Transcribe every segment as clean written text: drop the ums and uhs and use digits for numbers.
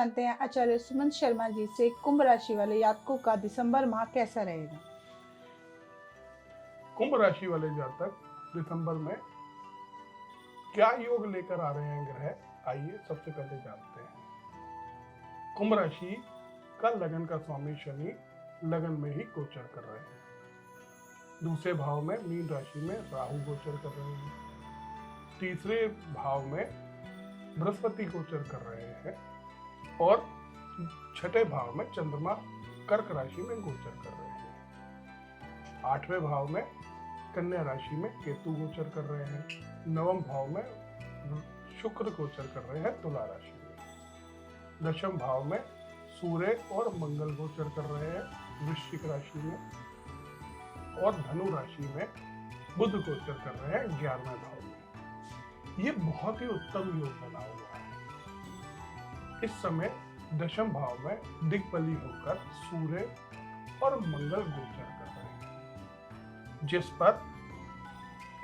जानते हैं आचार्य सुमंत शर्मा जी से कुंभ राशि वाले जातकों का दिसंबर माह कैसा रहेगा। कुंभ राशि वाले जातक दिसंबर में क्या योग लेकर आ रहे हैं ग्रह, आइए सबसे पहले जानते हैं। कुंभ राशि का लगन का स्वामी शनि लगन में ही गोचर कर रहे हैं। दूसरे भाव में मीन राशि में राहु गोचर कर रहे हैं। तीसरे भाव में बृहस्पति गोचर कर रहे हैं और छठे भाव में चंद्रमा कर्क राशि में गोचर कर रहे हैं। आठवें भाव में कन्या राशि में केतु गोचर कर रहे हैं। नवम भाव में शुक्र गोचर कर रहे हैं तुला राशि में। दशम भाव में सूर्य और मंगल गोचर कर रहे हैं वृश्चिक राशि में। और धनु राशि में बुध गोचर कर रहे हैं 11वें भाव में। ये बहुत ही उत्तम योग बना हुआ है। इस समय दशम भाव में दिग्बली होकर सूर्य और मंगल गोचर कर रहे हैं, जिस पर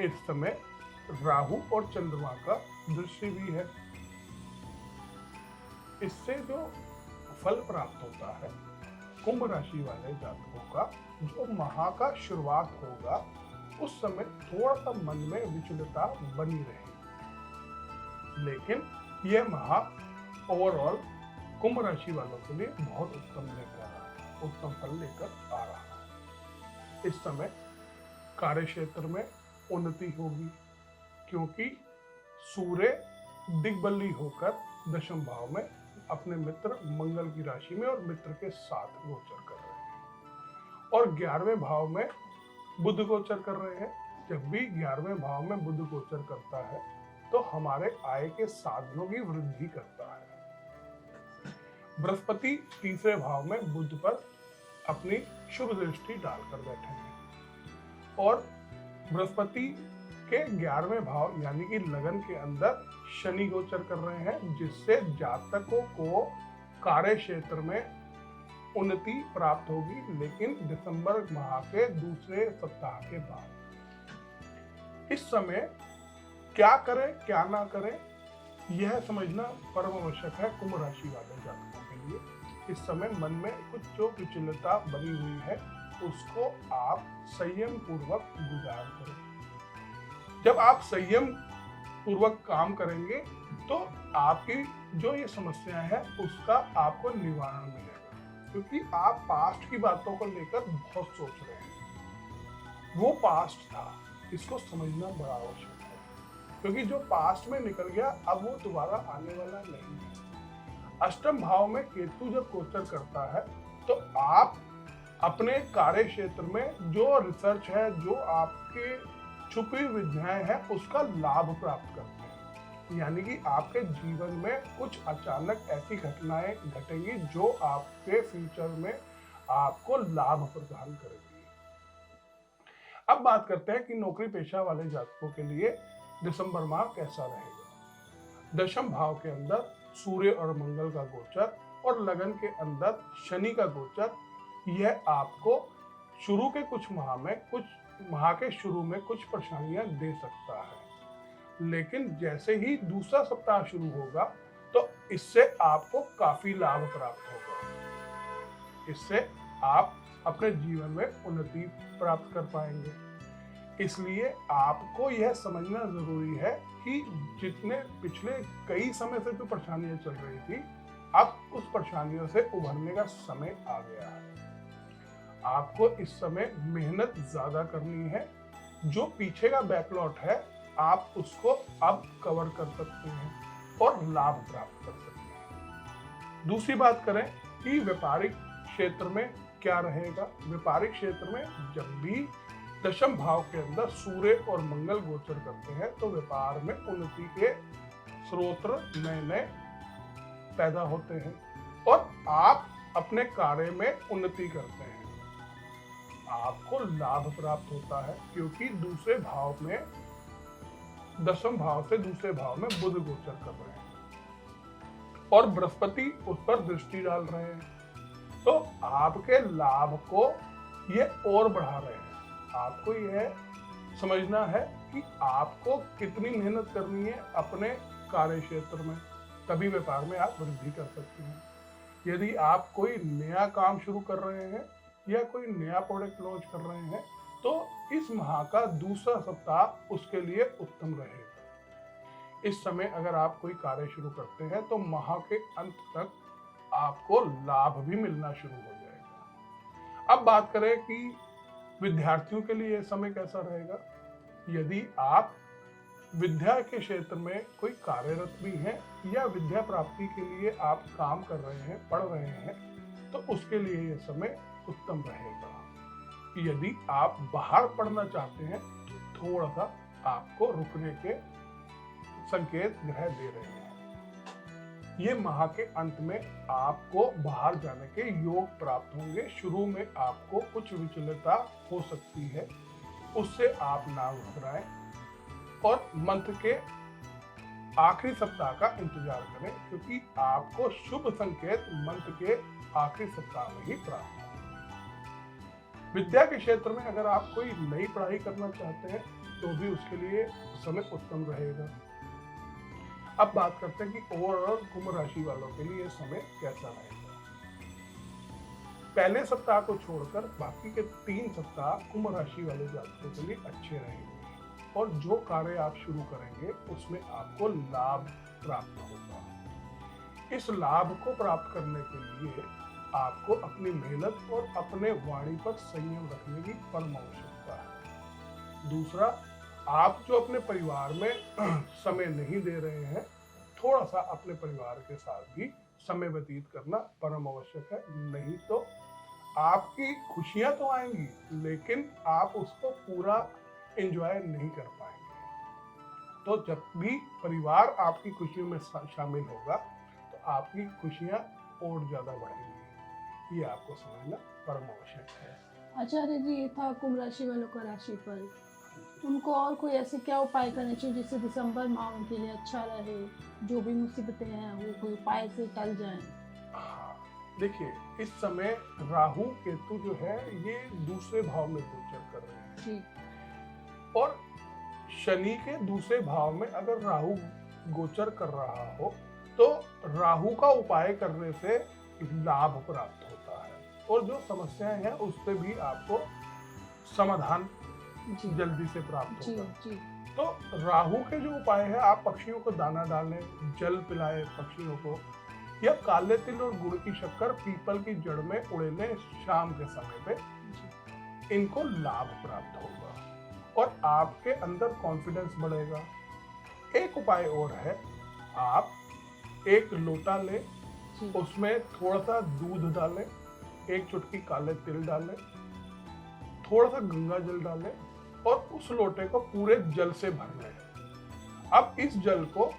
इस समय राहु और चंद्रमा का दृश्य भी है। इससे जो फल प्राप्त होता है कुंभ राशि वाले जातकों का, जो माह का शुरुआत होगा उस समय थोड़ा सा मन में विचलता बनी रहेगी, लेकिन यह माह ओवरऑल कुंभ राशि वालों के लिए बहुत उत्तम फल लेकर आ रहा है। इस समय कार्य क्षेत्र में उन्नति होगी, क्योंकि सूर्य दिग्बली होकर दशम भाव में अपने मित्र मंगल की राशि में और मित्र के साथ गोचर कर रहे हैं। और 11वें भाव में बुध गोचर कर रहे हैं। जब भी 11वें भाव में बुध गोचर करता है तो हमारे आय के साधनों की वृद्धि करता है। बृहस्पति तीसरे भाव में बुध पर अपनी शुभ दृष्टि डालकर बैठे हैं और बृहस्पति के 11वें भाव यानी कि लगन के अंदर शनि गोचर कर रहे हैं, जिससे जातकों को कार्य क्षेत्र में उन्नति प्राप्त होगी, लेकिन दिसंबर माह के दूसरे सप्ताह के बाद। इस समय क्या करें क्या ना करें यह समझना परम आवश्यक है कुंभ राशि वाले जातकों के लिए। इस समय मन में कुछ जो विचलता बनी हुई है उसको आप संयम पूर्वक गुजार करें। जब आप संयम पूर्वक काम करेंगे तो आपकी जो ये समस्या है उसका आपको निवारण मिलेगा, क्योंकि आप पास्ट की बातों को लेकर बहुत सोच रहे हैं। वो पास्ट था, इसको समझना बड़ा आवश्यक है, क्योंकि जो पास्ट में निकल गया अब वो दोबारा आने वाला नहीं है। अष्टम भाव में केतु जब गोचर करता है तो आप अपने कार्य क्षेत्र में जो रिसर्च है, जो आपके छुपी विद्याएं हैं, उसका लाभ प्राप्त करते हैं। यानी कि आपके जीवन में कुछ अचानक ऐसी घटनाएं घटेंगी जो आपके फ्यूचर में आपको लाभ प्रदान करेंगी। अब बात करते हैं कि नौकरी पेशा वाले जातकों के लिए दिसंबर माह कैसा रहेगा। दशम भाव के अंदर सूर्य और मंगल का गोचर और लगन के अंदर शनि का गोचर, यह आपको शुरू के कुछ माह के शुरू में कुछ परेशानियां दे सकता है, लेकिन जैसे ही दूसरा सप्ताह शुरू होगा तो इससे आपको काफी लाभ प्राप्त होगा। इससे आप अपने जीवन में उन्नति प्राप्त कर पाएंगे। इसलिए आपको यह समझना जरूरी है कि जितने पिछले कई समय से जो परेशानियां चल रही थी, अब उस परेशानियों से उभरने का समय आ गया है। आपको इस समय मेहनत ज्यादा करनी है। जो पीछे का बैकलॉग है आप उसको अब कवर कर सकते हैं और लाभ प्राप्त कर सकते हैं। दूसरी बात करें कि व्यापारिक क्षेत्र में क्या रहेगा। व्यापारिक क्षेत्र में जब भी दशम भाव के अंदर सूर्य और मंगल गोचर करते हैं तो व्यापार में उन्नति के स्रोत नए पैदा होते हैं और आप अपने कार्य में उन्नति करते हैं। आपको लाभ प्राप्त होता है, क्योंकि दूसरे भाव में दशम भाव से दूसरे भाव में बुध गोचर कर रहे हैं और बृहस्पति उस पर दृष्टि डाल रहे हैं, तो आपके लाभ को ये और बढ़ा रहे हैं। आपको यह समझना है कि आपको कितनी मेहनत करनी है अपने कार्य क्षेत्र में। तभी व्यापार में आप वृद्धि कर सकते हैं। यदि आप कोई नया काम शुरू कर रहे हैं या कोई नया प्रोडक्ट लॉन्च कर रहे हैं तो इस माह का दूसरा सप्ताह उसके लिए उत्तम रहेगा। इस समय अगर आप कोई कार्य शुरू करते हैं तो माह के अंत तक आपको लाभ भी मिलना शुरू हो जाएगा। अब बात करें कि विद्यार्थियों के लिए यह समय कैसा रहेगा। यदि आप विद्या के क्षेत्र में कोई कार्यरत भी हैं या विद्या प्राप्ति के लिए आप काम कर रहे हैं, पढ़ रहे हैं, तो उसके लिए यह समय उत्तम रहेगा। यदि आप बाहर पढ़ना चाहते हैं तो थोड़ा सा आपको रुकने के संकेत ग्रह दे रहे हैं। ये माह के अंत में आपको बाहर जाने के योग प्राप्त होंगे। शुरू में आपको कुछ विचलता हो सकती है, उससे आप ना घबराएं और मंथ के आखिरी सप्ताह का इंतजार करें, क्योंकि आपको शुभ संकेत मंथ के आखिरी सप्ताह में ही प्राप्त होंगे। विद्या के क्षेत्र में अगर आप कोई नई पढ़ाई करना चाहते हैं तो भी उसके लिए समय उत्तम रहेगा। अब बात करते हैं कि ओवरऑल कुंभ राशि वालों के लिए समय कैसा रहेगा। पहले सप्ताह को छोड़कर बाकी के 3 सप्ताह कुंभ राशि वाले जातकों के लिए अच्छे रहेंगे और जो कार्य आप शुरू करेंगे उसमें आपको लाभ प्राप्त होगा। इस लाभ को प्राप्त करने के लिए आपको अपनी मेहनत और अपने वाणी पर संयम रखने की परम आवश्यकता है। दूसरा, आप जो अपने परिवार में समय नहीं दे रहे हैं, थोड़ा सा अपने परिवार के साथ भी समय व्यतीत करना परम आवश्यक है। नहीं तो आपकी खुशियां तो आएंगी लेकिन आप उसको पूरा एंजॉय नहीं कर पाएंगे। तो जब भी परिवार आपकी खुशियों में शामिल होगा तो आपकी खुशियां और ज्यादा बढ़ेंगी। ये आपको समझना परम आवश्यक है। आचार्य जी, ये था कुंभ राशि वालों का राशिफल। उनको और कोई ऐसे क्या उपाय करने चाहिए जिससे दिसंबर माह उनके लिए अच्छा रहे, जो भी मुसीबतें हैं वो कोई उपाय से टल जाएं? हाँ, देखिए, इस समय राहु केतु जो है ये दूसरे भाव में गोचर कर रहे हैं जी। और शनि के दूसरे भाव में अगर राहु गोचर कर रहा हो तो राहु का उपाय करने से लाभ प्राप्त होता है और जो समस्याएं हैं उससे भी आपको समाधान जी। जल्दी से प्राप्त जी होगा। जी। तो राहु के जो उपाय है, आप पक्षियों को दाना डालें, जल पिलाएं पक्षियों को, या काले तिल और गुड़ की शक्कर पीपल की जड़ में उड़ेलें शाम के समय पे। इनको लाभ प्राप्त होगा और आपके अंदर कॉन्फिडेंस बढ़ेगा। एक उपाय और है, आप एक लोटा लें, उसमें थोड़ा सा दूध डालें, एक चुटकी काले तिल डालें, थोड़ा सा गंगा जल डालें और उस लोटे को पूरे जल से भर लें। अब इस जल को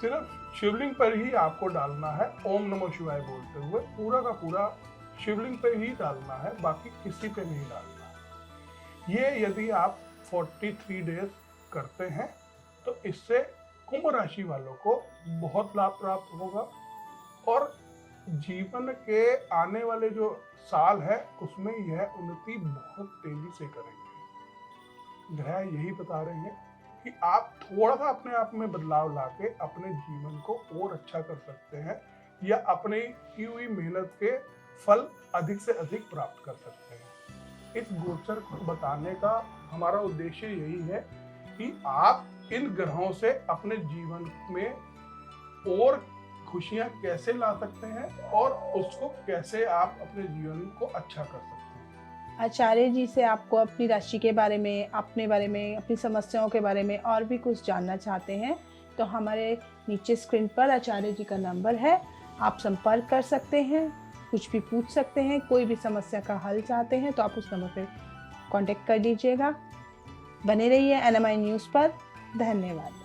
सिर्फ शिवलिंग पर ही आपको डालना है, ओम नमः शिवाय बोलते हुए पूरा का पूरा शिवलिंग पर ही डालना है, बाकी किसी पे नहीं डालना है। ये यदि आप 43 डेज करते हैं तो इससे कुंभ राशि वालों को बहुत लाभ प्राप्त होगा और जीवन के आने वाले जो साल है उसमें यह उन्नति बहुत तेजी से करेंगे। ग्रह यही बता रहे हैं कि आप थोड़ा सा अपने आप में बदलाव लाके अपने जीवन को और अच्छा कर सकते हैं या अपनी की हुई मेहनत के फल अधिक से अधिक प्राप्त कर सकते हैं। इस गोचर को बताने का हमारा उद्देश्य यही है कि आप इन ग्रहों से अपने जीवन में और खुशियां कैसे ला सकते हैं और उसको कैसे आप अपने जीवन को अच्छा कर सकते हैं। आचार्य जी से आपको अपनी राशि के बारे में, अपने बारे में, अपनी समस्याओं के बारे में और भी कुछ जानना चाहते हैं तो हमारे नीचे स्क्रीन पर आचार्य जी का नंबर है, आप संपर्क कर सकते हैं, कुछ भी पूछ सकते हैं, कोई भी समस्या का हल चाहते हैं तो आप उस नंबर पर कांटेक्ट कर लीजिएगा। बने रहिए NMI न्यूज़ पर। धन्यवाद।